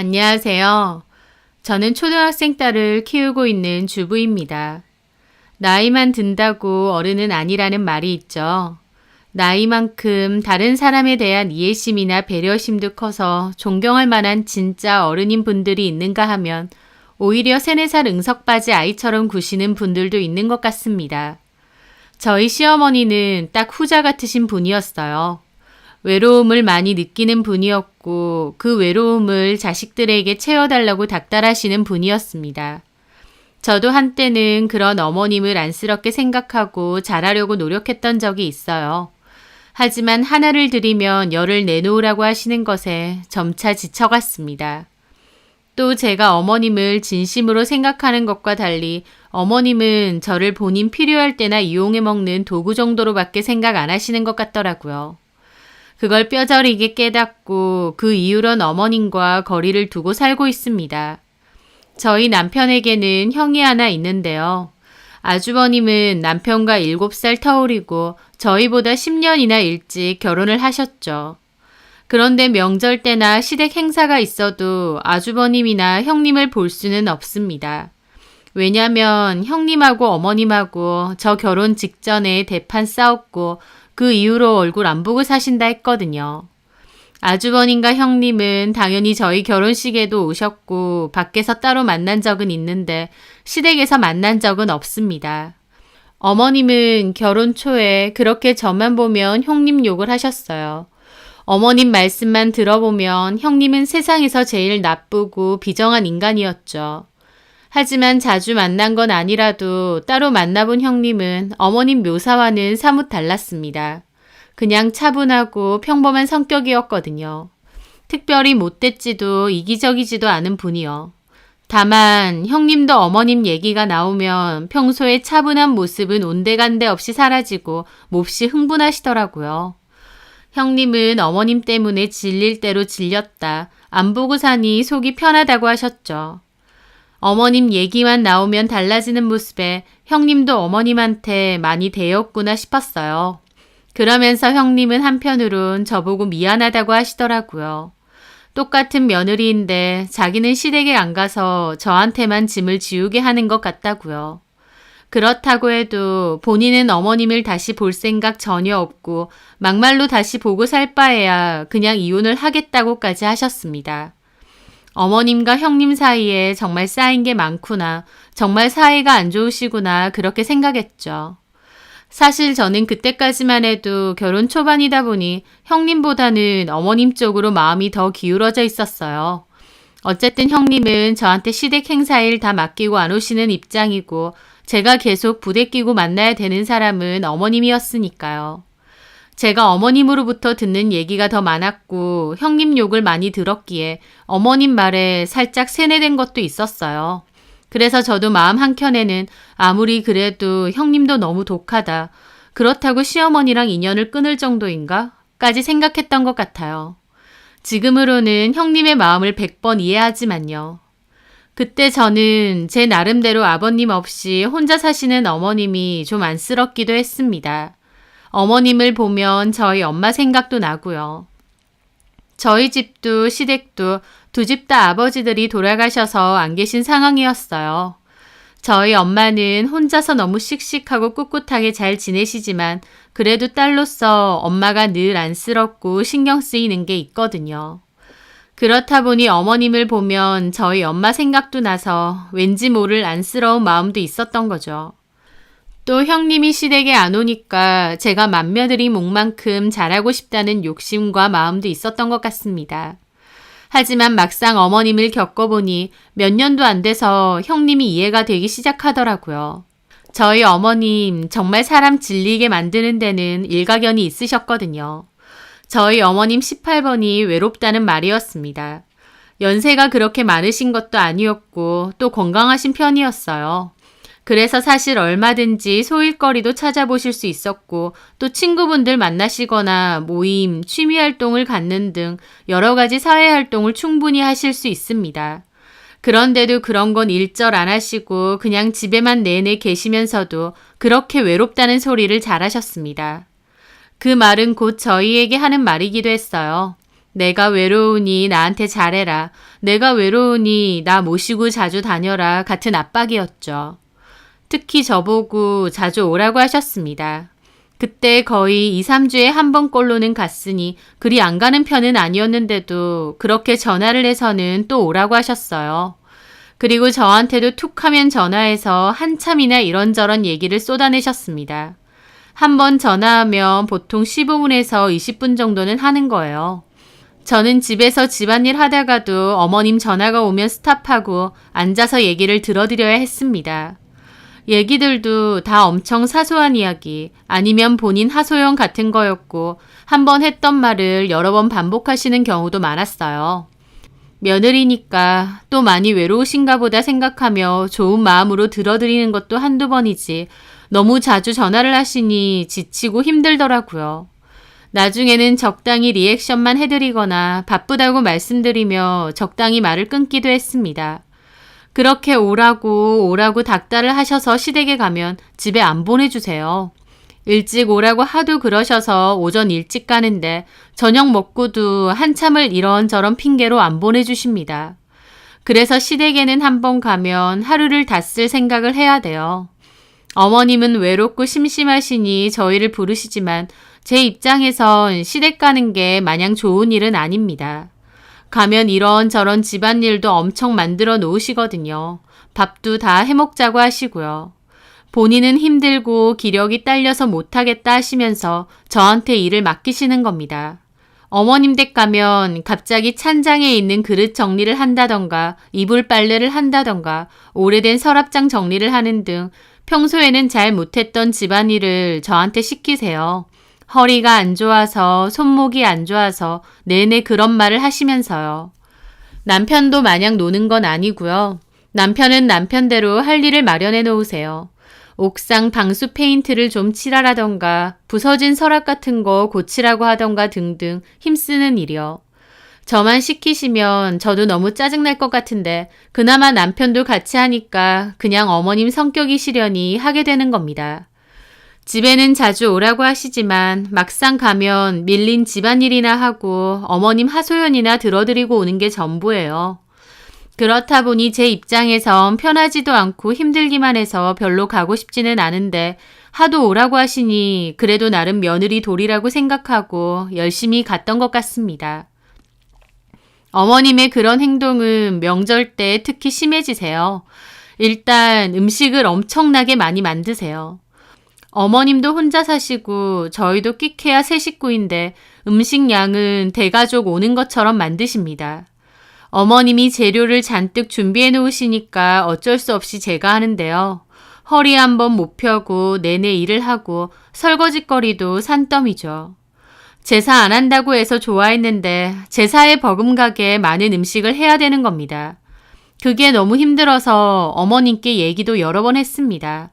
안녕하세요. 저는 초등학생 딸을 키우고 있는 주부입니다. 나이만 든다고 어른은 아니라는 말이 있죠. 나이만큼 다른 사람에 대한 이해심이나 배려심도 커서 존경할 만한 진짜 어른인 분들이 있는가 하면 오히려 3, 4살 응석바지 아이처럼 구시는 분들도 있는 것 같습니다. 저희 시어머니는 딱 후자 같으신 분이었어요. 외로움을 많이 느끼는 분이었고 그 외로움을 자식들에게 채워달라고 닥달하시는 분이었습니다. 저도 한때는 그런 어머님을 안쓰럽게 생각하고 잘하려고 노력했던 적이 있어요. 하지만 하나를 들이면 열을 내놓으라고 하시는 것에 점차 지쳐갔습니다. 또 제가 어머님을 진심으로 생각하는 것과 달리 어머님은 저를 본인 필요할 때나 이용해 먹는 도구 정도로밖에 생각 안 하시는 것 같더라고요. 그걸 뼈저리게 깨닫고 그 이후론 어머님과 거리를 두고 살고 있습니다. 저희 남편에게는 형이 하나 있는데요. 아주버님은 남편과 7살 터울이고 저희보다 10년이나 일찍 결혼을 하셨죠. 그런데 명절 때나 시댁 행사가 있어도 아주버님이나 형님을 볼 수는 없습니다. 왜냐면 형님하고 어머님하고 저 결혼 직전에 대판 싸웠고 그 이후로 얼굴 안 보고 사신다 했거든요. 아주버님과 형님은 당연히 저희 결혼식에도 오셨고 밖에서 따로 만난 적은 있는데 시댁에서 만난 적은 없습니다. 어머님은 결혼 초에 그렇게 저만 보면 형님 욕을 하셨어요. 어머님 말씀만 들어보면 형님은 세상에서 제일 나쁘고 비정한 인간이었죠. 하지만 자주 만난 건 아니라도 따로 만나본 형님은 어머님 묘사와는 사뭇 달랐습니다. 그냥 차분하고 평범한 성격이었거든요. 특별히 못됐지도 이기적이지도 않은 분이요. 다만 형님도 어머님 얘기가 나오면 평소에 차분한 모습은 온데간데 없이 사라지고 몹시 흥분하시더라고요. 형님은 어머님 때문에 질릴 대로 질렸다. 안 보고 사니 속이 편하다고 하셨죠. 어머님 얘기만 나오면 달라지는 모습에 형님도 어머님한테 많이 대였구나 싶었어요. 그러면서 형님은 한편으론 저보고 미안하다고 하시더라고요. 똑같은 며느리인데 자기는 시댁에 안 가서 저한테만 짐을 지우게 하는 것 같다고요. 그렇다고 해도 본인은 어머님을 다시 볼 생각 전혀 없고 막말로 다시 보고 살 바에야 그냥 이혼을 하겠다고까지 하셨습니다. 어머님과 형님 사이에 정말 쌓인 게 많구나, 정말 사이가 안 좋으시구나 그렇게 생각했죠. 사실 저는 그때까지만 해도 결혼 초반이다 보니 형님보다는 어머님 쪽으로 마음이 더 기울어져 있었어요. 어쨌든 형님은 저한테 시댁 행사일 다 맡기고 안 오시는 입장이고 제가 계속 부대 끼고 만나야 되는 사람은 어머님이었으니까요. 제가 어머님으로부터 듣는 얘기가 더 많았고 형님 욕을 많이 들었기에 어머님 말에 살짝 세뇌된 것도 있었어요. 그래서 저도 마음 한켠에는 아무리 그래도 형님도 너무 독하다. 그렇다고 시어머니랑 인연을 끊을 정도인가? 까지 생각했던 것 같아요. 지금으로는 형님의 마음을 100번 이해하지만요. 그때 저는 제 나름대로 아버님 없이 혼자 사시는 어머님이 좀 안쓰럽기도 했습니다. 어머님을 보면 저희 엄마 생각도 나고요. 저희 집도 시댁도 두 집 다 아버지들이 돌아가셔서 안 계신 상황이었어요. 저희 엄마는 혼자서 너무 씩씩하고 꿋꿋하게 잘 지내시지만 그래도 딸로서 엄마가 늘 안쓰럽고 신경 쓰이는 게 있거든요. 그렇다 보니 어머님을 보면 저희 엄마 생각도 나서 왠지 모를 안쓰러운 마음도 있었던 거죠. 또 형님이 시댁에 안 오니까 제가 맏며느리 몫만큼 잘하고 싶다는 욕심과 마음도 있었던 것 같습니다. 하지만 막상 어머님을 겪어보니 몇 년도 안 돼서 형님이 이해가 되기 시작하더라고요. 저희 어머님 정말 사람 질리게 만드는 데는 일가견이 있으셨거든요. 저희 어머님 18번이 외롭다는 말이었습니다. 연세가 그렇게 많으신 것도 아니었고 또 건강하신 편이었어요. 그래서 사실 얼마든지 소일거리도 찾아보실 수 있었고 또 친구분들 만나시거나 모임, 취미활동을 갖는 등 여러 가지 사회활동을 충분히 하실 수 있습니다. 그런데도 그런 건 일절 안 하시고 그냥 집에만 내내 계시면서도 그렇게 외롭다는 소리를 잘하셨습니다. 그 말은 곧 저희에게 하는 말이기도 했어요. 내가 외로우니 나한테 잘해라. 내가 외로우니 나 모시고 자주 다녀라 같은 압박이었죠. 특히 저보고 자주 오라고 하셨습니다. 그때 거의 2, 3주에 한 번꼴로는 갔으니 그리 안 가는 편은 아니었는데도 그렇게 전화를 해서는 또 오라고 하셨어요. 그리고 저한테도 툭 하면 전화해서 한참이나 이런저런 얘기를 쏟아내셨습니다. 한 번 전화하면 보통 15분에서 20분 정도는 하는 거예요. 저는 집에서 집안일 하다가도 어머님 전화가 오면 스탑하고 앉아서 얘기를 들어드려야 했습니다. 얘기들도 다 엄청 사소한 이야기 아니면 본인 하소연 같은 거였고 한 번 했던 말을 여러 번 반복하시는 경우도 많았어요. 며느리니까 또 많이 외로우신가 보다 생각하며 좋은 마음으로 들어드리는 것도 한두 번이지 너무 자주 전화를 하시니 지치고 힘들더라고요. 나중에는 적당히 리액션만 해드리거나 바쁘다고 말씀드리며 적당히 말을 끊기도 했습니다. 그렇게 오라고 닥달을 하셔서 시댁에 가면 집에 안 보내주세요. 일찍 오라고 하도 그러셔서 오전 일찍 가는데 저녁 먹고도 한참을 이런저런 핑계로 안 보내주십니다. 그래서 시댁에는 한 번 가면 하루를 다 쓸 생각을 해야 돼요. 어머님은 외롭고 심심하시니 저희를 부르시지만 제 입장에선 시댁 가는 게 마냥 좋은 일은 아닙니다. 가면 이런저런 집안일도 엄청 만들어 놓으시거든요. 밥도 다 해먹자고 하시고요. 본인은 힘들고 기력이 딸려서 못하겠다 하시면서 저한테 일을 맡기시는 겁니다. 어머님 댁 가면 갑자기 찬장에 있는 그릇 정리를 한다던가 이불 빨래를 한다던가 오래된 서랍장 정리를 하는 등 평소에는 잘 못했던 집안일을 저한테 시키세요. 허리가 안 좋아서 손목이 안 좋아서 내내 그런 말을 하시면서요. 남편도 마냥 노는 건 아니고요. 남편은 남편대로 할 일을 마련해 놓으세요. 옥상 방수 페인트를 좀 칠하라던가 부서진 서랍 같은 거 고치라고 하던가 등등 힘쓰는 일이요. 저만 시키시면 저도 너무 짜증날 것 같은데 그나마 남편도 같이 하니까 그냥 어머님 성격이시려니 하게 되는 겁니다. 집에는 자주 오라고 하시지만 막상 가면 밀린 집안일이나 하고 어머님 하소연이나 들어드리고 오는 게 전부예요. 그렇다 보니 제 입장에선 편하지도 않고 힘들기만 해서 별로 가고 싶지는 않은데 하도 오라고 하시니 그래도 나름 며느리 도리라고 생각하고 열심히 갔던 것 같습니다. 어머님의 그런 행동은 명절 때 특히 심해지세요. 일단 음식을 엄청나게 많이 만드세요. 어머님도 혼자 사시고 저희도 끽해야 세 식구인데 음식 양은 대가족 오는 것처럼 만드십니다. 어머님이 재료를 잔뜩 준비해 놓으시니까 어쩔 수 없이 제가 하는데요. 허리 한번 못 펴고 내내 일을 하고 설거지거리도 산더미죠. 제사 안 한다고 해서 좋아했는데 제사에 버금가게 많은 음식을 해야 되는 겁니다. 그게 너무 힘들어서 어머님께 얘기도 여러 번 했습니다.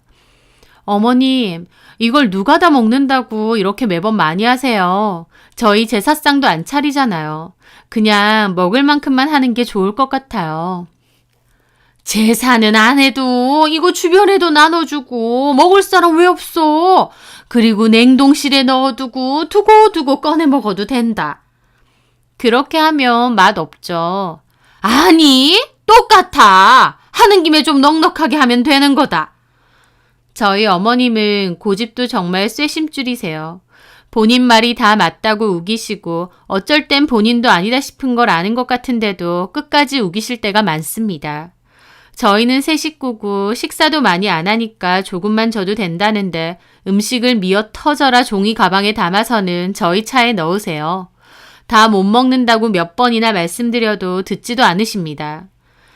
어머님, 이걸 누가 다 먹는다고 이렇게 매번 많이 하세요. 저희 제사상도 안 차리잖아요. 그냥 먹을 만큼만 하는 게 좋을 것 같아요. 제사는 안 해도 이거 주변에도 나눠주고 먹을 사람 왜 없어? 그리고 냉동실에 넣어두고 두고두고 꺼내 먹어도 된다. 그렇게 하면 맛 없죠. 아니, 똑같아. 하는 김에 좀 넉넉하게 하면 되는 거다. 저희 어머님은 고집도 정말 쇠심줄이세요. 본인 말이 다 맞다고 우기시고 어쩔 땐 본인도 아니다 싶은 걸 아는 것 같은데도 끝까지 우기실 때가 많습니다. 저희는 세 식구고 식사도 많이 안 하니까 조금만 줘도 된다는데 음식을 미어 터져라 종이 가방에 담아서는 저희 차에 넣으세요. 다 못 먹는다고 몇 번이나 말씀드려도 듣지도 않으십니다.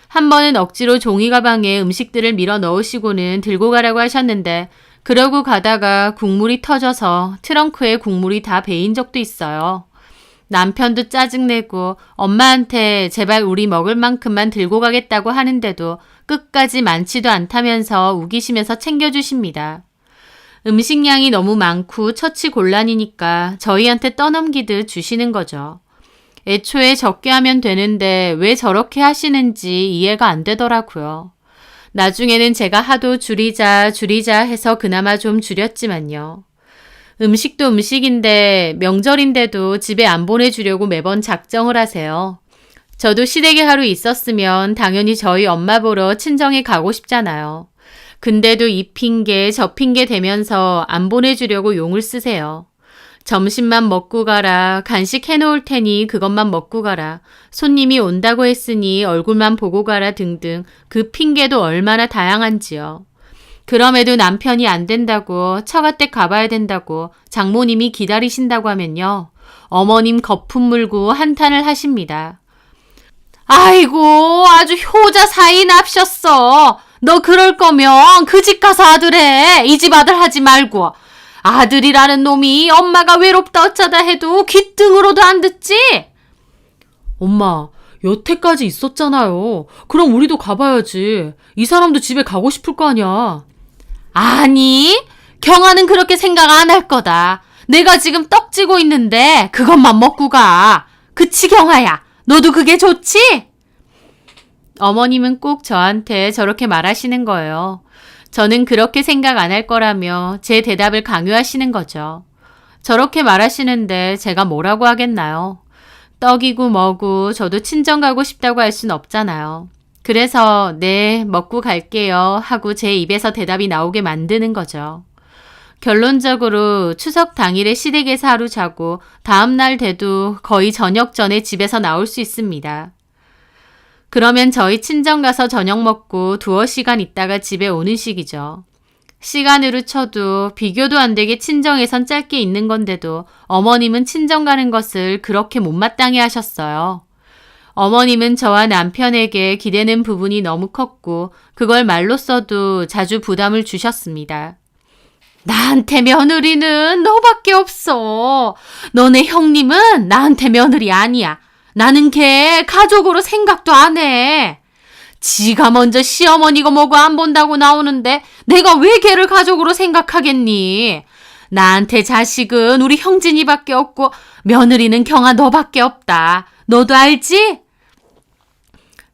한 번은 억지로 종이 가방에 음식들을 밀어 넣으시고는 들고 가라고 하셨는데 그러고 가다가 국물이 터져서 트렁크에 국물이 다 배인 적도 있어요. 남편도 짜증내고 엄마한테 제발 우리 먹을 만큼만 들고 가겠다고 하는데도 끝까지 많지도 않다면서 우기시면서 챙겨주십니다. 음식량이 너무 많고 처치곤란이니까 저희한테 떠넘기듯 주시는 거죠. 애초에 적게 하면 되는데 왜 저렇게 하시는지 이해가 안 되더라고요. 나중에는 제가 하도 줄이자 해서 그나마 좀 줄였지만요. 음식도 음식인데 명절인데도 집에 안 보내주려고 매번 작정을 하세요. 저도 시댁에 하루 있었으면 당연히 저희 엄마 보러 친정에 가고 싶잖아요. 근데도 이 핑계 저 핑계 대면서 안 보내주려고 용을 쓰세요. 점심만 먹고 가라, 간식 해놓을 테니 그것만 먹고 가라, 손님이 온다고 했으니 얼굴만 보고 가라 등등 그 핑계도 얼마나 다양한지요. 그럼에도 남편이 안 된다고, 처가댁 가봐야 된다고, 장모님이 기다리신다고 하면요. 어머님 거품 물고 한탄을 하십니다. 아이고, 아주 효자 사이 납셨어. 너 그럴 거면 그 집 가서 아들 해. 이 집 아들 하지 말고. 아들이라는 놈이 엄마가 외롭다 어쩌다 해도 귓등으로도 안 듣지? 엄마, 여태까지 있었잖아요. 그럼 우리도 가봐야지. 이 사람도 집에 가고 싶을 거 아니야. 아니, 경아는 그렇게 생각 안 할 거다. 내가 지금 떡지고 있는데 그것만 먹고 가. 그치, 경아야? 너도 그게 좋지? 어머님은 꼭 저한테 저렇게 말하시는 거예요. 저는 그렇게 생각 안 할 거라며 제 대답을 강요하시는 거죠. 저렇게 말하시는데 제가 뭐라고 하겠나요? 떡이고 뭐고 저도 친정 가고 싶다고 할 순 없잖아요. 그래서 네, 먹고 갈게요 하고 제 입에서 대답이 나오게 만드는 거죠. 결론적으로 추석 당일에 시댁에서 하루 자고 다음날 돼도 거의 저녁 전에 집에서 나올 수 있습니다. 그러면 저희 친정 가서 저녁 먹고 두어 시간 있다가 집에 오는 식이죠. 시간으로 쳐도 비교도 안 되게 친정에선 짧게 있는 건데도 어머님은 친정 가는 것을 그렇게 못마땅해 하셨어요. 어머님은 저와 남편에게 기대는 부분이 너무 컸고 그걸 말로 써도 자주 부담을 주셨습니다. 나한테 며느리는 너밖에 없어. 너네 형님은 나한테 며느리 아니야. 나는 걔 가족으로 생각도 안 해. 지가 먼저 시어머니고 뭐고 안 본다고 나오는데 내가 왜 걔를 가족으로 생각하겠니? 나한테 자식은 우리 형진이밖에 없고 며느리는 경아 너밖에 없다. 너도 알지?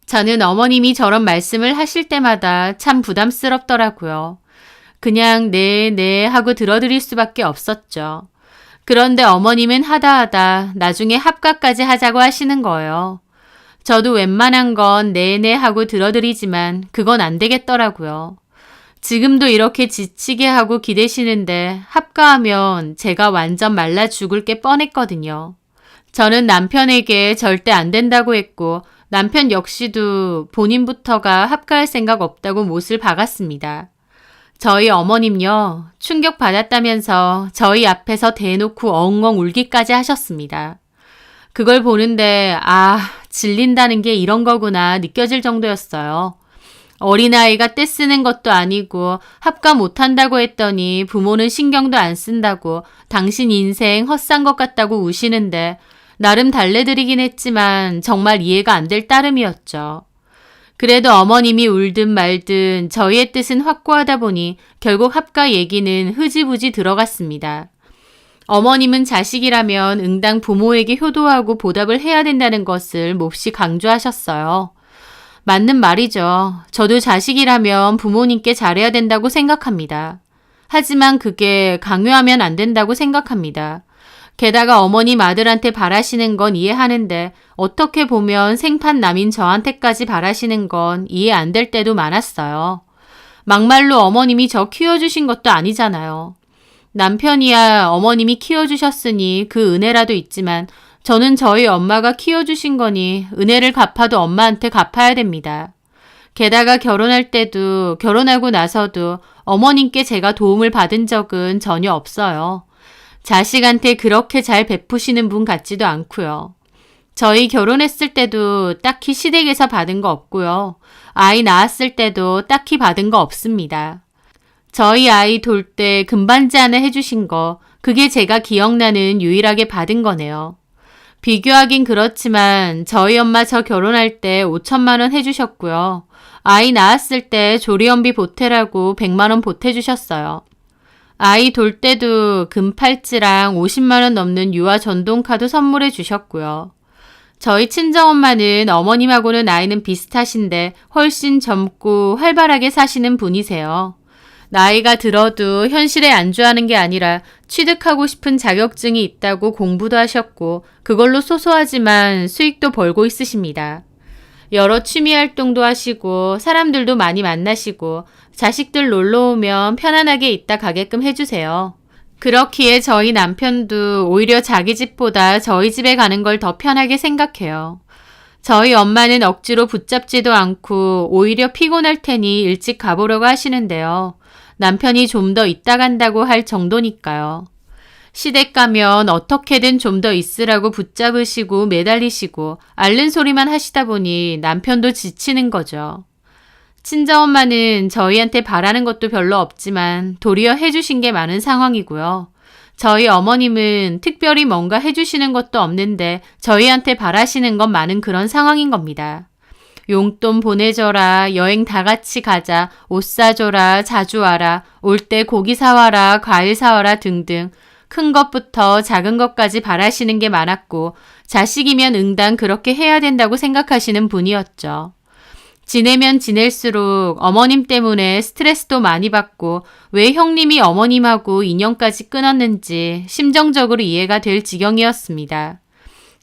저는 어머님이 저런 말씀을 하실 때마다 참 부담스럽더라고요. 그냥 네 하고 들어드릴 수밖에 없었죠. 그런데 어머님은 하다 나중에 합가까지 하자고 하시는 거예요. 저도 웬만한 건 네네 하고 들어드리지만 그건 안 되겠더라고요. 지금도 이렇게 지치게 하고 기대시는데 합가하면 제가 완전 말라 죽을 게 뻔했거든요. 저는 남편에게 절대 안 된다고 했고 남편 역시도 본인부터가 합가할 생각 없다고 못을 박았습니다. 저희 어머님요, 충격받았다면서 저희 앞에서 대놓고 엉엉 울기까지 하셨습니다. 그걸 보는데 질린다는 게 이런 거구나 느껴질 정도였어요. 어린아이가 떼쓰는 것도 아니고 합가 못한다고 했더니 부모는 신경도 안 쓴다고 당신 인생 헛산 것 같다고 우시는데 나름 달래드리긴 했지만 정말 이해가 안 될 따름이었죠. 그래도 어머님이 울든 말든 저희의 뜻은 확고하다 보니 결국 합가 얘기는 흐지부지 들어갔습니다. 어머님은 자식이라면 응당 부모에게 효도하고 보답을 해야 된다는 것을 몹시 강조하셨어요. 맞는 말이죠. 저도 자식이라면 부모님께 잘해야 된다고 생각합니다. 하지만 그게 강요하면 안 된다고 생각합니다. 게다가 어머님 아들한테 바라시는 건 이해하는데 어떻게 보면 생판남인 저한테까지 바라시는 건 이해 안 될 때도 많았어요. 막말로 어머님이 저 키워주신 것도 아니잖아요. 남편이야 어머님이 키워주셨으니 그 은혜라도 있지만 저는 저희 엄마가 키워주신 거니 은혜를 갚아도 엄마한테 갚아야 됩니다. 게다가 결혼할 때도 결혼하고 나서도 어머님께 제가 도움을 받은 적은 전혀 없어요. 자식한테 그렇게 잘 베푸시는 분 같지도 않고요. 저희 결혼했을 때도 딱히 시댁에서 받은 거 없고요. 아이 낳았을 때도 딱히 받은 거 없습니다. 저희 아이 돌 때 금반지 하나 해주신 거, 그게 제가 기억나는 유일하게 받은 거네요. 비교하긴 그렇지만 저희 엄마 저 결혼할 때 5천만 원 해주셨고요. 아이 낳았을 때 조리원비 보태라고 100만 원 보태주셨어요. 아이 돌 때도 금팔찌랑 50만 원 넘는 유아 전동카도 선물해 주셨고요. 저희 친정엄마는 어머님하고는 나이는 비슷하신데 훨씬 젊고 활발하게 사시는 분이세요. 나이가 들어도 현실에 안주하는 게 아니라 취득하고 싶은 자격증이 있다고 공부도 하셨고 그걸로 소소하지만 수익도 벌고 있으십니다. 여러 취미 활동도 하시고 사람들도 많이 만나시고 자식들 놀러 오면 편안하게 있다 가게끔 해주세요. 그렇기에 저희 남편도 오히려 자기 집보다 저희 집에 가는 걸 더 편하게 생각해요. 저희 엄마는 억지로 붙잡지도 않고 오히려 피곤할 테니 일찍 가보려고 하시는데요. 남편이 좀 더 있다 간다고 할 정도니까요. 시댁 가면 어떻게든 좀 더 있으라고 붙잡으시고 매달리시고 앓는 소리만 하시다 보니 남편도 지치는 거죠. 친정엄마는 저희한테 바라는 것도 별로 없지만 도리어 해주신 게 많은 상황이고요. 저희 어머님은 특별히 뭔가 해주시는 것도 없는데 저희한테 바라시는 건 많은 그런 상황인 겁니다. 용돈 보내줘라, 여행 다 같이 가자, 옷 사줘라, 자주 와라, 올 때 고기 사와라, 과일 사와라 등등 큰 것부터 작은 것까지 바라시는 게 많았고 자식이면 응당 그렇게 해야 된다고 생각하시는 분이었죠. 지내면 지낼수록 어머님 때문에 스트레스도 많이 받고 왜 형님이 어머님하고 인연까지 끊었는지 심정적으로 이해가 될 지경이었습니다.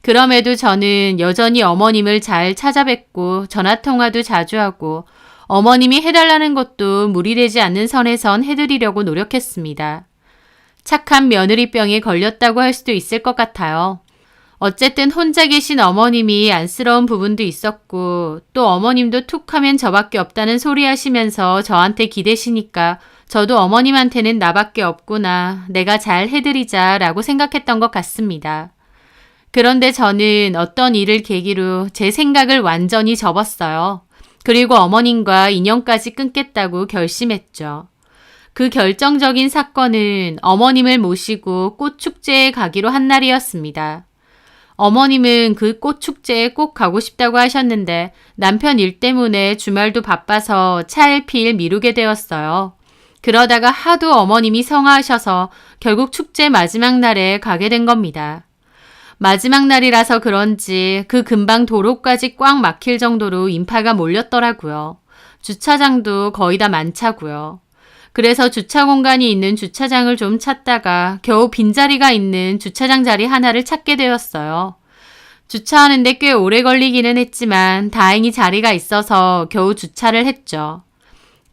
그럼에도 저는 여전히 어머님을 잘 찾아뵙고 전화통화도 자주 하고 어머님이 해달라는 것도 무리되지 않는 선에선 해드리려고 노력했습니다. 착한 며느리병에 걸렸다고 할 수도 있을 것 같아요. 어쨌든 혼자 계신 어머님이 안쓰러운 부분도 있었고 또 어머님도 툭 하면 저밖에 없다는 소리 하시면서 저한테 기대시니까 저도 어머님한테는 나밖에 없구나, 내가 잘 해드리자 라고 생각했던 것 같습니다. 그런데 저는 어떤 일을 계기로 제 생각을 완전히 접었어요. 그리고 어머님과 인연까지 끊겠다고 결심했죠. 그 결정적인 사건은 어머님을 모시고 꽃축제에 가기로 한 날이었습니다. 어머님은 그 꽃축제에 꼭 가고 싶다고 하셨는데 남편 일 때문에 주말도 바빠서 차일피일 미루게 되었어요. 그러다가 하도 어머님이 성화하셔서 결국 축제 마지막 날에 가게 된 겁니다. 마지막 날이라서 그런지 그 근방 도로까지 꽉 막힐 정도로 인파가 몰렸더라고요. 주차장도 거의 다 만차고요. 그래서 주차 공간이 있는 주차장을 좀 찾다가 겨우 빈자리가 있는 주차장 자리 하나를 찾게 되었어요. 주차하는데 꽤 오래 걸리기는 했지만 다행히 자리가 있어서 겨우 주차를 했죠.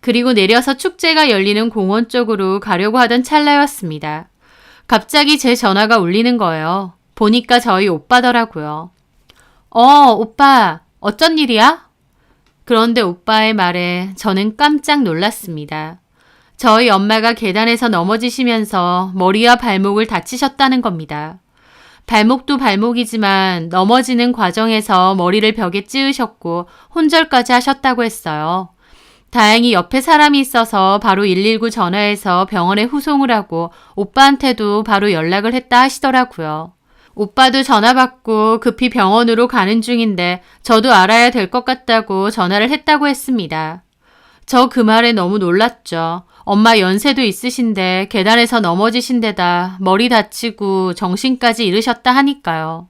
그리고 내려서 축제가 열리는 공원 쪽으로 가려고 하던 찰나였습니다. 갑자기 제 전화가 울리는 거예요. 보니까 저희 오빠더라고요. 오빠, 어쩐 일이야? 그런데 오빠의 말에 저는 깜짝 놀랐습니다. 저희 엄마가 계단에서 넘어지시면서 머리와 발목을 다치셨다는 겁니다. 발목도 발목이지만 넘어지는 과정에서 머리를 벽에 찌으셨고 혼절까지 하셨다고 했어요. 다행히 옆에 사람이 있어서 바로 119 전화해서 병원에 후송을 하고 오빠한테도 바로 연락을 했다 하시더라고요. 오빠도 전화 받고 급히 병원으로 가는 중인데 저도 알아야 될 것 같다고 전화를 했다고 했습니다. 저 그 말에 너무 놀랐죠. 엄마 연세도 있으신데 계단에서 넘어지신 데다 머리 다치고 정신까지 잃으셨다 하니까요.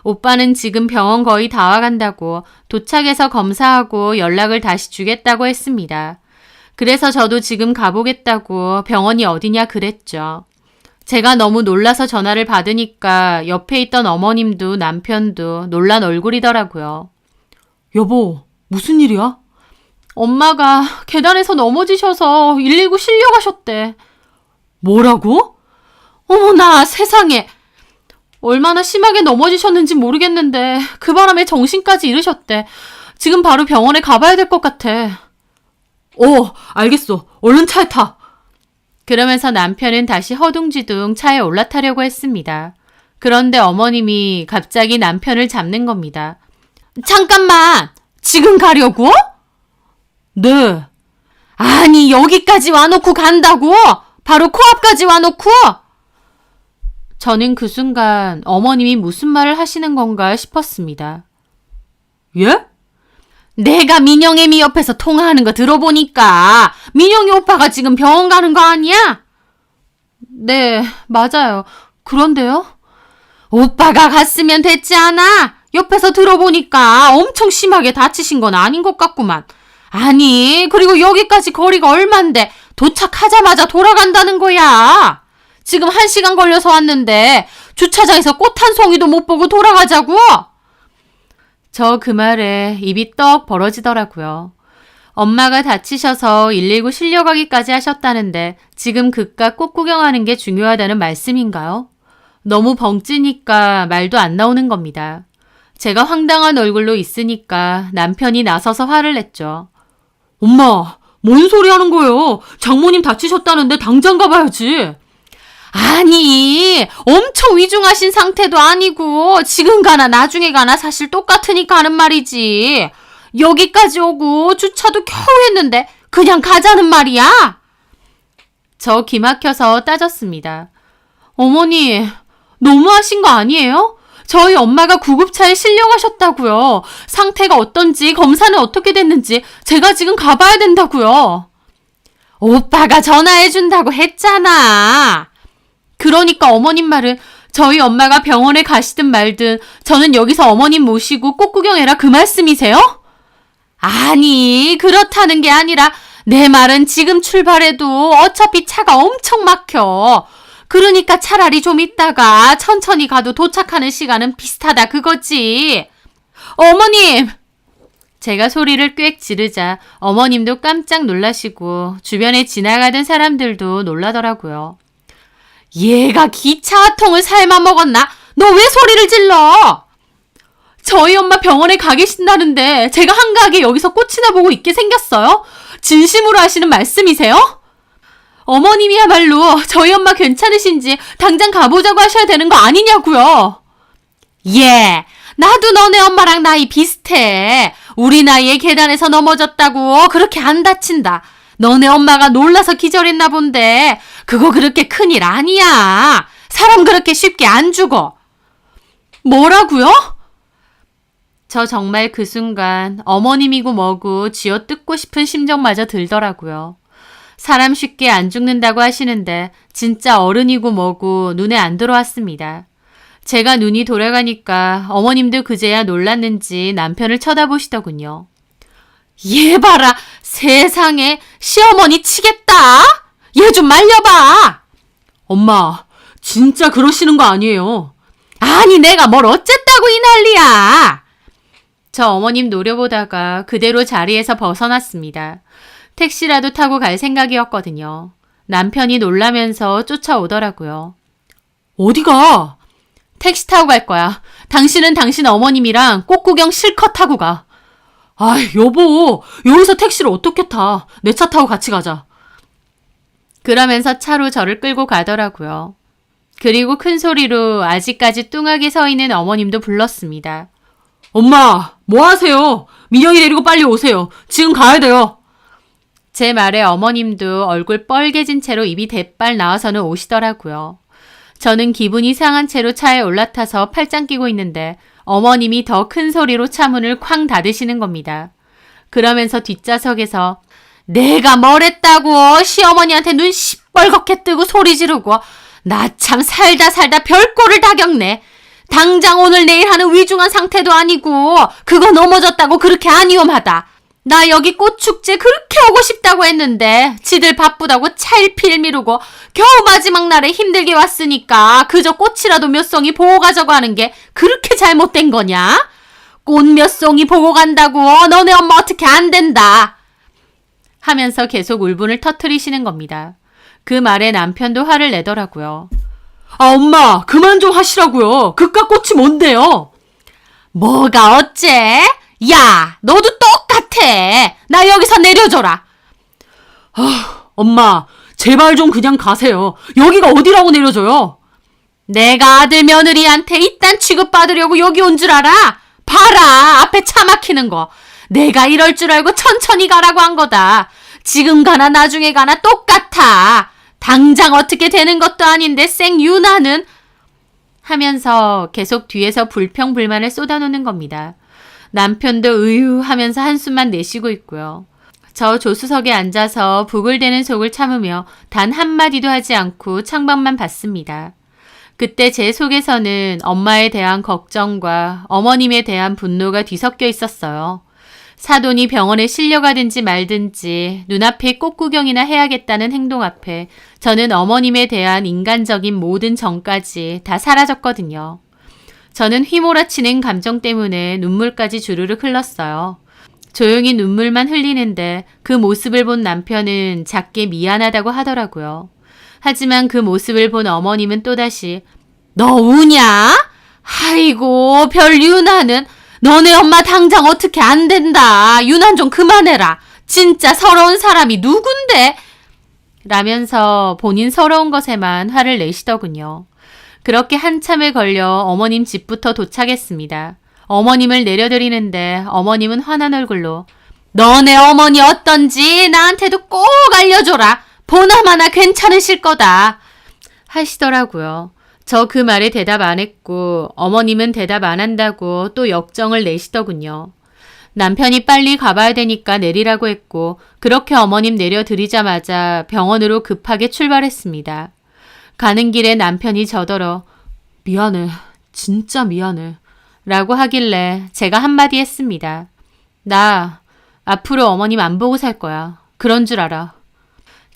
오빠는 지금 병원 거의 다 와간다고 도착해서 검사하고 연락을 다시 주겠다고 했습니다. 그래서 저도 지금 가보겠다고 병원이 어디냐 그랬죠. 제가 너무 놀라서 전화를 받으니까 옆에 있던 어머님도 남편도 놀란 얼굴이더라고요. 여보, 무슨 일이야? 엄마가 계단에서 넘어지셔서 119 실려가셨대. 뭐라고? 어머나 세상에. 얼마나 심하게 넘어지셨는지 모르겠는데 그 바람에 정신까지 잃으셨대. 지금 바로 병원에 가봐야 될 것 같아. 알겠어. 얼른 차에 타. 그러면서 남편은 다시 허둥지둥 차에 올라타려고 했습니다. 그런데 어머님이 갑자기 남편을 잡는 겁니다. 잠깐만! 지금 가려고? 네. 아니 여기까지 와놓고 간다고? 바로 코앞까지 와놓고? 저는 그 순간 어머님이 무슨 말을 하시는 건가 싶었습니다. 예? 내가 민영애미 옆에서 통화하는 거 들어보니까 민영이 오빠가 지금 병원 가는 거 아니야? 네, 맞아요. 그런데요? 오빠가 갔으면 됐지 않아? 옆에서 들어보니까 엄청 심하게 다치신 건 아닌 것 같구만. 아니, 그리고 여기까지 거리가 얼만데 도착하자마자 돌아간다는 거야. 지금 1시간 걸려서 왔는데 주차장에서 꽃 한 송이도 못 보고 돌아가자고? 저 그 말에 입이 떡 벌어지더라고요. 엄마가 다치셔서 119 실려가기까지 하셨다는데 지금 그깟 꽃 구경하는 게 중요하다는 말씀인가요? 너무 벙찌니까 말도 안 나오는 겁니다. 제가 황당한 얼굴로 있으니까 남편이 나서서 화를 냈죠. 엄마, 뭔 소리 하는 거예요? 장모님 다치셨다는데 당장 가봐야지. 아니, 엄청 위중하신 상태도 아니고 지금 가나 나중에 가나 사실 똑같으니까 하는 말이지. 여기까지 오고 주차도 겨우 했는데 그냥 가자는 말이야? 저 기막혀서 따졌습니다. 어머니, 너무하신 거 아니에요? 저희 엄마가 구급차에 실려가셨다고요. 상태가 어떤지 검사는 어떻게 됐는지 제가 지금 가봐야 된다고요. 오빠가 전화해준다고 했잖아. 그러니까 어머님 말은 저희 엄마가 병원에 가시든 말든 저는 여기서 어머님 모시고 꽃 구경해라 그 말씀이세요? 아니, 그렇다는 게 아니라 내 말은 지금 출발해도 어차피 차가 엄청 막혀. 그러니까 차라리 좀 있다가 천천히 가도 도착하는 시간은 비슷하다 그거지. 어머님! 제가 소리를 꽥 지르자 어머님도 깜짝 놀라시고 주변에 지나가던 사람들도 놀라더라고요. 얘가 기차 통을 삶아 먹었나? 너 왜 소리를 질러? 저희 엄마 병원에 가 계신다는데 제가 한가하게 여기서 꽃이나 보고 있게 생겼어요? 진심으로 하시는 말씀이세요? 어머님이야말로 저희 엄마 괜찮으신지 당장 가보자고 하셔야 되는 거 아니냐고요. 예, 나도 너네 엄마랑 나이 비슷해. 우리 나이에 계단에서 넘어졌다고 그렇게 안 다친다. 너네 엄마가 놀라서 기절했나 본데 그거 그렇게 큰일 아니야. 사람 그렇게 쉽게 안 죽어. 뭐라고요? 저 정말 그 순간 어머님이고 뭐고 쥐어뜯고 싶은 심정마저 들더라고요. 사람 쉽게 안 죽는다고 하시는데 진짜 어른이고 뭐고 눈에 안 들어왔습니다. 제가 눈이 돌아가니까 어머님도 그제야 놀랐는지 남편을 쳐다보시더군요. 얘 봐라, 세상에 시어머니 치겠다. 얘 좀 말려봐. 엄마, 진짜 그러시는 거 아니에요. 아니, 내가 뭘 어쨌다고 이 난리야. 저 어머님 노려보다가 그대로 자리에서 벗어났습니다. 택시라도 타고 갈 생각이었거든요. 남편이 놀라면서 쫓아오더라고요. 어디가? 택시 타고 갈 거야. 당신은 당신 어머님이랑 꽃 구경 실컷 타고 가. 아이, 여보, 여기서 택시를 어떻게 타? 내 차 타고 같이 가자. 그러면서 차로 저를 끌고 가더라고요. 그리고 큰 소리로 아직까지 뚱하게 서 있는 어머님도 불렀습니다. 엄마, 뭐 하세요? 민영이 데리고 빨리 오세요. 지금 가야 돼요. 제 말에 어머님도 얼굴 뻘개진 채로 입이 대빨 나와서는 오시더라고요. 저는 기분이 상한 채로 차에 올라타서 팔짱 끼고 있는데 어머님이 더 큰 소리로 차문을 쾅 닫으시는 겁니다. 그러면서 뒷좌석에서 내가 뭘 했다고 시어머니한테 눈 시뻘겋게 뜨고 소리 지르고 나 참 살다 별꼴을 다 겪네. 당장 오늘 내일 하는 위중한 상태도 아니고 그거 넘어졌다고 그렇게 안 위험하다. 나 여기 꽃축제 그렇게 오고 싶다고 했는데 지들 바쁘다고 차일피일 미루고 겨우 마지막 날에 힘들게 왔으니까 그저 꽃이라도 몇 송이 보고 가자고 하는 게 그렇게 잘못된 거냐? 꽃 몇 송이 보고 간다고 너네 엄마 어떻게 안 된다. 하면서 계속 울분을 터뜨리시는 겁니다. 그 말에 남편도 화를 내더라고요. 아, 엄마, 그만 좀 하시라고요. 그깟 꽃이 뭔데요? 뭐가 어째? 야, 너도 똑같아. 나 여기서 내려줘라. 아, 엄마, 제발 좀 그냥 가세요. 여기가 어디라고 내려줘요? 내가 아들 며느리한테 이딴 취급받으려고 여기 온 줄 알아? 봐라, 앞에 차 막히는 거. 내가 이럴 줄 알고 천천히 가라고 한 거다. 지금 가나 나중에 가나 똑같아. 당장 어떻게 되는 것도 아닌데 생유나는 하면서 계속 뒤에서 불평불만을 쏟아놓는 겁니다. 남편도 으유 하면서 한숨만 내쉬고 있고요. 저 조수석에 앉아서 부글대는 속을 참으며 단 한마디도 하지 않고 창밖만 봤습니다. 그때 제 속에서는 엄마에 대한 걱정과 어머님에 대한 분노가 뒤섞여 있었어요. 사돈이 병원에 실려가든지 말든지 눈앞에 꽃구경이나 해야겠다는 행동 앞에 저는 어머님에 대한 인간적인 모든 정까지 다 사라졌거든요. 저는 휘몰아치는 감정 때문에 눈물까지 주르륵 흘렀어요. 조용히 눈물만 흘리는데 그 모습을 본 남편은 작게 미안하다고 하더라고요. 하지만 그 모습을 본 어머님은 또다시 너 우냐? 아이고 별 유나는 너네 엄마 당장 어떻게 안 된다. 유난 좀 그만해라. 진짜 서러운 사람이 누군데? 라면서 본인 서러운 것에만 화를 내시더군요. 그렇게 한참을 걸려 어머님 집부터 도착했습니다. 어머님을 내려드리는데 어머님은 화난 얼굴로 너네 어머니 어떤지 나한테도 꼭 알려줘라. 보나마나 괜찮으실 거다. 하시더라고요. 저 그 말에 대답 안 했고 어머님은 대답 안 한다고 또 역정을 내시더군요. 남편이 빨리 가봐야 되니까 내리라고 했고 그렇게 어머님 내려드리자마자 병원으로 급하게 출발했습니다. 가는 길에 남편이 저더러 미안해. 진짜 미안해. 라고 하길래 제가 한마디 했습니다. 나 앞으로 어머님 안 보고 살 거야. 그런 줄 알아.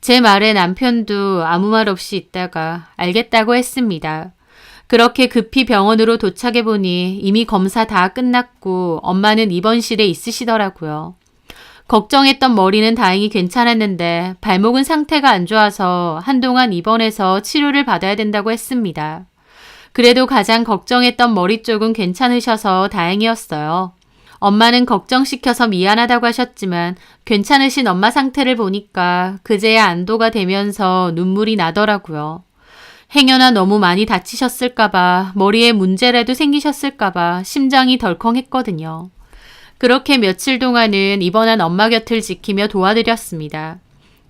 제 말에 남편도 아무 말 없이 있다가 알겠다고 했습니다. 그렇게 급히 병원으로 도착해보니 이미 검사 다 끝났고 엄마는 입원실에 있으시더라고요. 걱정했던 머리는 다행히 괜찮았는데 발목은 상태가 안 좋아서 한동안 입원해서 치료를 받아야 된다고 했습니다. 그래도 가장 걱정했던 머리 쪽은 괜찮으셔서 다행이었어요. 엄마는 걱정시켜서 미안하다고 하셨지만 괜찮으신 엄마 상태를 보니까 그제야 안도가 되면서 눈물이 나더라고요. 행여나 너무 많이 다치셨을까봐 머리에 문제라도 생기셨을까봐 심장이 덜컹했거든요. 그렇게 며칠 동안은 입원한 엄마 곁을 지키며 도와드렸습니다.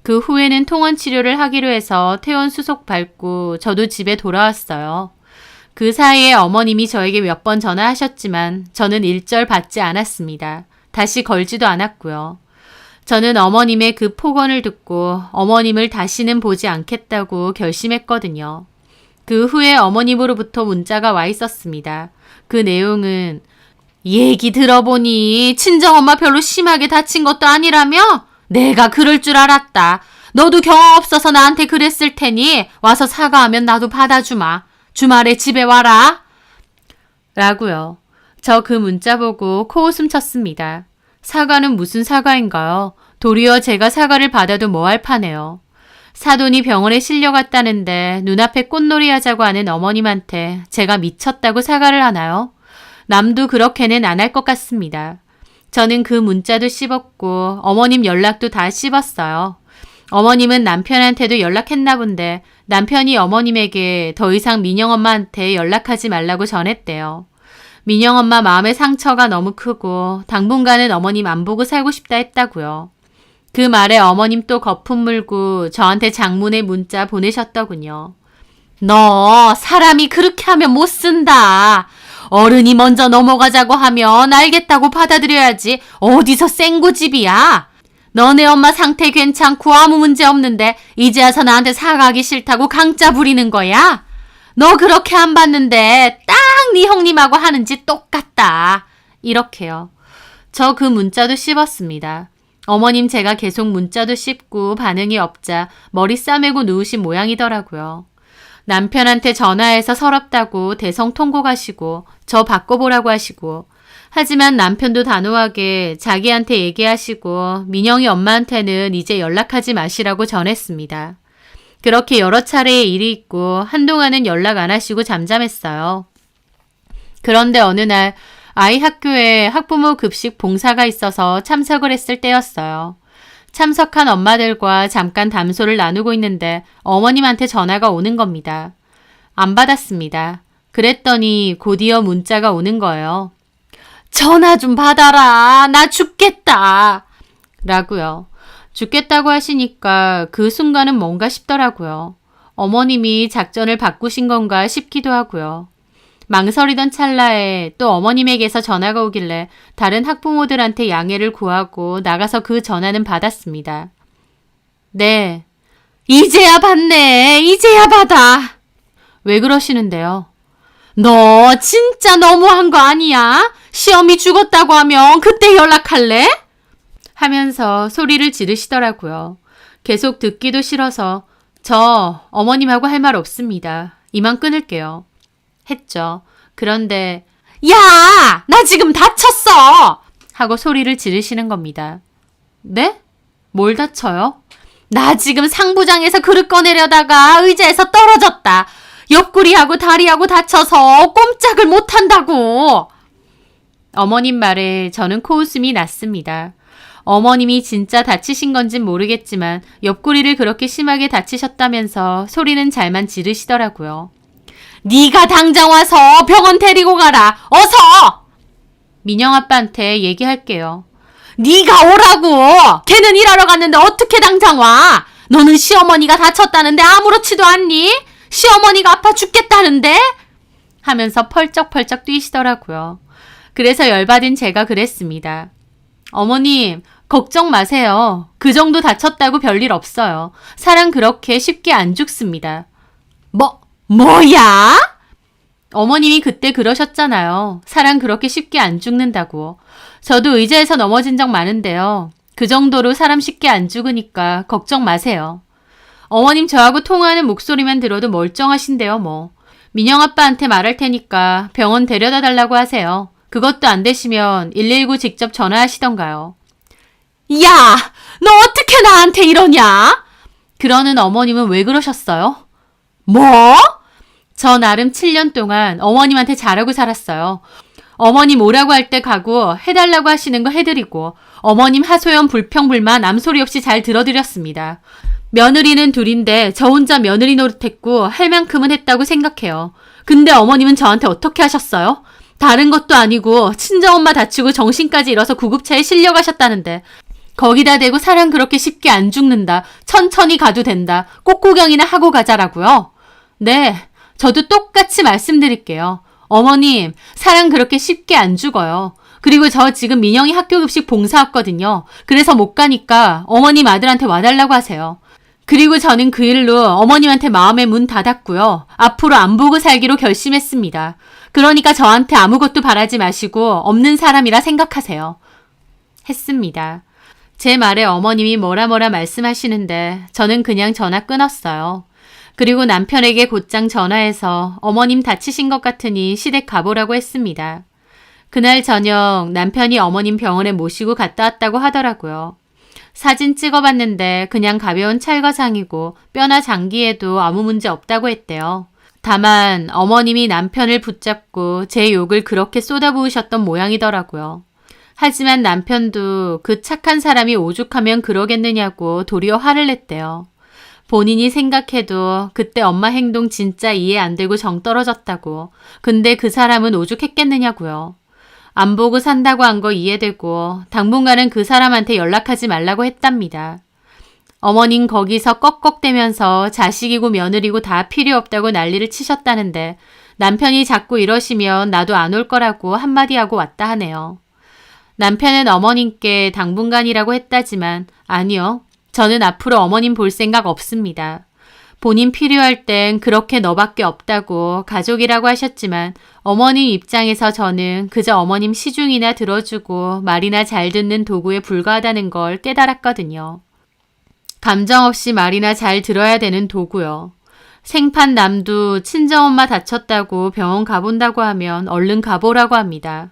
그 후에는 통원 치료를 하기로 해서 퇴원 수속 밟고 저도 집에 돌아왔어요. 그 사이에 어머님이 저에게 몇 번 전화하셨지만 저는 일절 받지 않았습니다. 다시 걸지도 않았고요. 저는 어머님의 그 폭언을 듣고 어머님을 다시는 보지 않겠다고 결심했거든요. 그 후에 어머님으로부터 문자가 와 있었습니다. 그 내용은 얘기 들어보니 친정엄마 별로 심하게 다친 것도 아니라며? 내가 그럴 줄 알았다. 너도 경험 없어서 나한테 그랬을 테니 와서 사과하면 나도 받아주마. 주말에 집에 와라. 라고요. 저 그 문자 보고 코웃음 쳤습니다. 사과는 무슨 사과인가요? 도리어 제가 사과를 받아도 뭐할 파네요. 사돈이 병원에 실려갔다는데 눈앞에 꽃놀이 하자고 하는 어머님한테 제가 미쳤다고 사과를 하나요? 남도 그렇게는 안 할 것 같습니다. 저는 그 문자도 씹었고 어머님 연락도 다 씹었어요. 어머님은 남편한테도 연락했나 본데 남편이 어머님에게 더 이상 민영엄마한테 연락하지 말라고 전했대요. 민영엄마 마음의 상처가 너무 크고 당분간은 어머님 안 보고 살고 싶다 했다고요. 그 말에 어머님 또 거품 물고 저한테 장문의 문자 보내셨더군요. 너 사람이 그렇게 하면 못 쓴다. 어른이 먼저 넘어가자고 하면 알겠다고 받아들여야지 어디서 생고집이야. 너네 엄마 상태 괜찮고 아무 문제 없는데 이제 와서 나한테 사과하기 싫다고 강짜 부리는 거야? 너 그렇게 안 봤는데 딱 네 형님하고 하는 짓 똑같다. 이렇게요. 저 그 문자도 씹었습니다. 어머님 제가 계속 문자도 씹고 반응이 없자 머리 싸매고 누우신 모양이더라고요. 남편한테 전화해서 서럽다고 대성통곡하시고 저 바꿔보라고 하시고 하지만 남편도 단호하게 자기한테 얘기하시고 민영이 엄마한테는 이제 연락하지 마시라고 전했습니다. 그렇게 여러 차례의 일이 있고 한동안은 연락 안 하시고 잠잠했어요. 그런데 어느 날 아이 학교에 학부모 급식 봉사가 있어서 참석을 했을 때였어요. 참석한 엄마들과 잠깐 담소를 나누고 있는데 어머님한테 전화가 오는 겁니다. 안 받았습니다. 그랬더니 곧이어 문자가 오는 거예요. 전화 좀 받아라. 나 죽겠다. 라고요. 죽겠다고 하시니까 그 순간은 뭔가 싶더라고요. 어머님이 작전을 바꾸신 건가 싶기도 하고요. 망설이던 찰나에 또 어머님에게서 전화가 오길래 다른 학부모들한테 양해를 구하고 나가서 그 전화는 받았습니다. 네. 이제야 받네. 이제야 받아. 왜 그러시는데요? 너 진짜 너무한 거 아니야? 시험이 죽었다고 하면 그때 연락할래? 하면서 소리를 지르시더라고요. 계속 듣기도 싫어서 저 어머님하고 할 말 없습니다. 이만 끊을게요. 했죠. 그런데 야! 나 지금 다쳤어! 하고 소리를 지르시는 겁니다. 네? 뭘 다쳐요? 나 지금 상부장에서 그릇 꺼내려다가 의자에서 떨어졌다. 옆구리하고 다리하고 다쳐서 꼼짝을 못한다고. 어머님 말에 저는 코웃음이 났습니다. 어머님이 진짜 다치신 건진 모르겠지만 옆구리를 그렇게 심하게 다치셨다면서 소리는 잘만 지르시더라고요. 네가 당장 와서 병원 데리고 가라. 어서! 민영 아빠한테 얘기할게요. 네가 오라고! 걔는 일하러 갔는데 어떻게 당장 와? 너는 시어머니가 다쳤다는데 아무렇지도 않니? 시어머니가 아파 죽겠다는데? 하면서 펄쩍펄쩍 뛰시더라고요. 그래서 열받은 제가 그랬습니다. 어머님, 걱정 마세요. 그 정도 다쳤다고 별일 없어요. 사람 그렇게 쉽게 안 죽습니다. 뭐야? 어머님이 그때 그러셨잖아요. 사람 그렇게 쉽게 안 죽는다고. 저도 의자에서 넘어진 적 많은데요. 그 정도로 사람 쉽게 안 죽으니까 걱정 마세요. 어머님 저하고 통화하는 목소리만 들어도 멀쩡하신데요, 뭐. 민영 아빠한테 말할 테니까 병원 데려다 달라고 하세요. 그것도 안 되시면 119 직접 전화하시던가요. 야! 너 어떻게 나한테 이러냐? 그러는 어머님은 왜 그러셨어요? 뭐? 저 나름 7년 동안 어머님한테 잘하고 살았어요. 어머님 오라고 할 때 가고 해달라고 하시는 거 해드리고 어머님 하소연 불평불만 아무 소리 없이 잘 들어드렸습니다. 며느리는 둘인데 저 혼자 며느리 노릇했고 할 만큼은 했다고 생각해요. 근데 어머님은 저한테 어떻게 하셨어요? 다른 것도 아니고 친정엄마 다치고 정신까지 잃어서 구급차에 실려가셨다는데 거기다 대고 사람 그렇게 쉽게 안 죽는다. 천천히 가도 된다. 꼭 구경이나 하고 가자라고요? 네, 저도 똑같이 말씀드릴게요. 어머님, 사람 그렇게 쉽게 안 죽어요. 그리고 저 지금 민영이 학교급식 봉사 왔거든요. 그래서 못 가니까 어머님 아들한테 와달라고 하세요. 그리고 저는 그 일로 어머님한테 마음의 문 닫았고요. 앞으로 안 보고 살기로 결심했습니다. 그러니까 저한테 아무것도 바라지 마시고 없는 사람이라 생각하세요. 했습니다. 제 말에 어머님이 뭐라 말씀하시는데 저는 그냥 전화 끊었어요. 그리고 남편에게 곧장 전화해서 어머님 다치신 것 같으니 시댁 가보라고 했습니다. 그날 저녁 남편이 어머님 병원에 모시고 갔다 왔다고 하더라고요. 사진 찍어봤는데 그냥 가벼운 찰거상이고 뼈나 장기에도 아무 문제 없다고 했대요. 다만 어머님이 남편을 붙잡고 제 욕을 그렇게 쏟아부으셨던 모양이더라고요. 하지만 남편도 그 착한 사람이 오죽하면 그러겠느냐고 도리어 화를 냈대요. 본인이 생각해도 그때 엄마 행동 진짜 이해 안 되고 정 떨어졌다고. 근데 그 사람은 오죽했겠느냐고요. 안 보고 산다고 한 거 이해되고 당분간은 그 사람한테 연락하지 말라고 했답니다. 어머님 거기서 꺽꺽대면서 자식이고 며느리고 다 필요 없다고 난리를 치셨다는데 남편이 자꾸 이러시면 나도 안 올 거라고 한마디 하고 왔다 하네요. 남편은 어머님께 당분간이라고 했다지만 아니요. 저는 앞으로 어머님 볼 생각 없습니다. 본인 필요할 땐 그렇게 너밖에 없다고 가족이라고 하셨지만 어머님 입장에서 저는 그저 어머님 시중이나 들어주고 말이나 잘 듣는 도구에 불과하다는 걸 깨달았거든요. 감정 없이 말이나 잘 들어야 되는 도구요. 생판 남도 친정엄마 다쳤다고 병원 가본다고 하면 얼른 가보라고 합니다.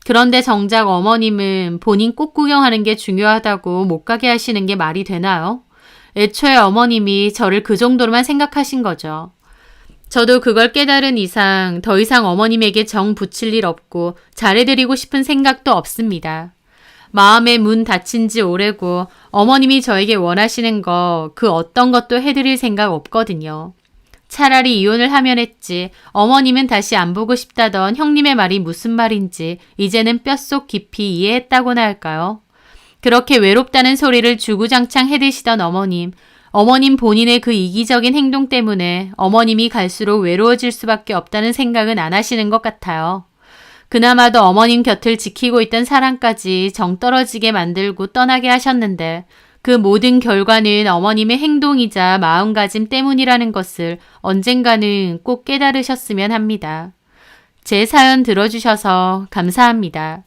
그런데 정작 어머님은 본인 꽃 구경하는 게 중요하다고 못 가게 하시는 게 말이 되나요? 애초에 어머님이 저를 그 정도로만 생각하신 거죠. 저도 그걸 깨달은 이상 더 이상 어머님에게 정 붙일 일 없고 잘해드리고 싶은 생각도 없습니다. 마음의 문 닫힌 지 오래고 어머님이 저에게 원하시는 거 그 어떤 것도 해드릴 생각 없거든요. 차라리 이혼을 하면 했지 어머님은 다시 안 보고 싶다던 형님의 말이 무슨 말인지 이제는 뼛속 깊이 이해했다고나 할까요? 그렇게 외롭다는 소리를 주구장창 해대시던 어머님 본인의 그 이기적인 행동 때문에 어머님이 갈수록 외로워질 수밖에 없다는 생각은 안 하시는 것 같아요. 그나마도 어머님 곁을 지키고 있던 사람까지 정 떨어지게 만들고 떠나게 하셨는데 그 모든 결과는 어머님의 행동이자 마음가짐 때문이라는 것을 언젠가는 꼭 깨달으셨으면 합니다. 제 사연 들어주셔서 감사합니다.